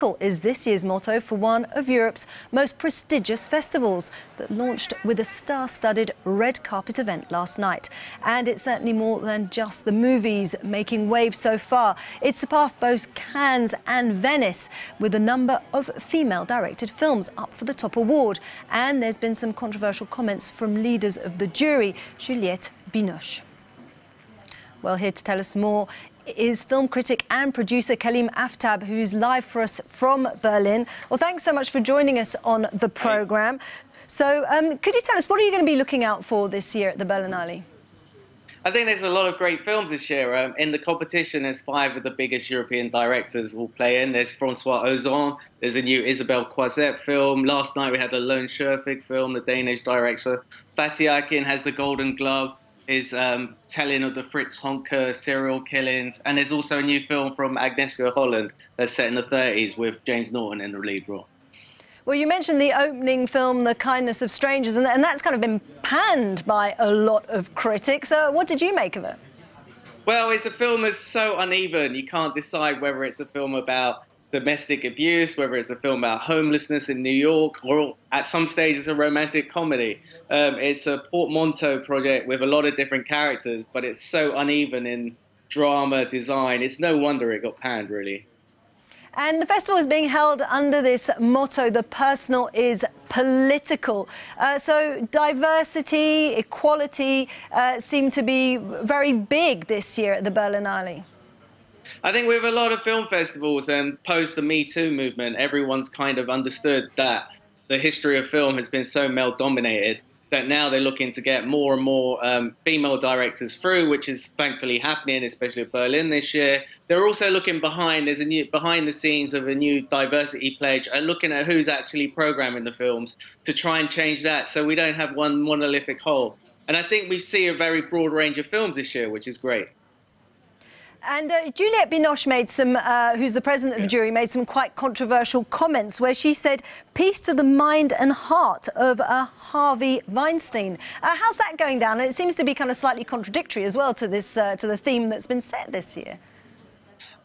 Political is this year's motto for one of Europe's most prestigious festivals that launched with a star-studded red carpet event last night. And it's certainly more than just the movies making waves so far. It's surpassed both Cannes and Venice, with a number of female-directed films up for the top award. And there's been some controversial comments from leaders of the jury, Juliette Binoche. Well, here to tell us more is film critic and producer Kaleem Aftab, who's live for us from Berlin. Well, thanks so much for joining us on the programme. So, could you tell us, what are you going to be looking out for this year at the Berlinale? I think there's a lot of great films this year. In the competition, there's 5 of the biggest European directors all playing. There's Francois Ozon, there's a new Isabelle Coixet film. Last night we had a Lone Scherfig film, the Danish director. Fatih Akin has the Golden Glove, his telling of the Fritz Honka serial killings. And there's also a new film from Agnieszka Holland that's set in the 30s with James Norton in the lead role. Well, you mentioned the opening film, The Kindness of Strangers, and that's kind of been panned by a lot of critics. What did you make of it? Well, it's a film that's so uneven. You can't decide whether it's a film about domestic abuse, whether it's a film about homelessness in New York, or at some stage it's a romantic comedy. It's a portmanteau project with a lot of different characters, but it's so uneven in drama, design. It's no wonder it got panned, really. And the festival is being held under this motto, the personal is political. So diversity, equality seem to be very big this year at the Berlinale. I think with a lot of film festivals and post the Me Too movement, everyone's kind of understood that the history of film has been so male-dominated that now they're looking to get more and more female directors through, which is thankfully happening, especially at Berlin this year. They're also looking behind. There's a new behind the scenes of a new diversity pledge, looking at who's actually programming the films to try and change that so we don't have one monolithic whole. And I think we see a very broad range of films this year, which is great. And Juliette Binoche made some, who's the president of the jury, made some quite controversial comments where she said, "Peace to the mind and heart of Harvey Weinstein." How's that going down? And it seems to be kind of slightly contradictory as well to this, to the theme that's been set this year.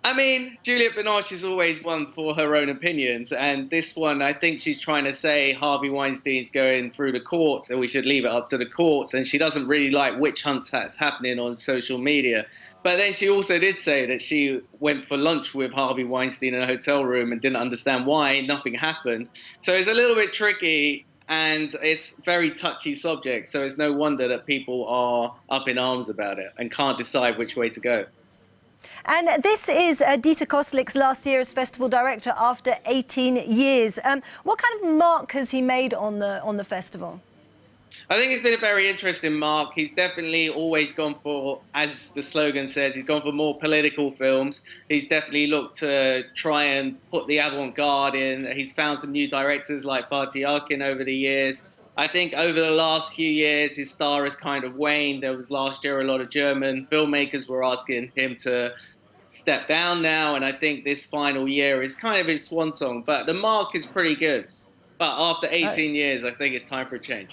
I mean, Juliette Binoche is always one for her own opinions, and this one, I think she's trying to say Harvey Weinstein's going through the courts and we should leave it up to the courts, and she doesn't really like witch hunts that's happening on social media. But then she also did say that she went for lunch with Harvey Weinstein in a hotel room and didn't understand why, nothing happened. So it's a little bit tricky, and it's a very touchy subject, so it's no wonder that people are up in arms about it and can't decide which way to go. And this is Dieter Kostlik's last year as festival director after 18 years. What kind of mark has he made on the festival? I think it's been a very interesting mark. He's definitely always gone for, as the slogan says, he's gone for more political films. He's definitely looked to try and put the avant-garde in. He's found some new directors like Fatih Akin over the years. I think over the last few years, his star has kind of waned. There was last year a lot of German filmmakers were asking him to step down now, and I think this final year is kind of his swan song. But the mark is pretty good. But after 18 years, I think it's time for a change.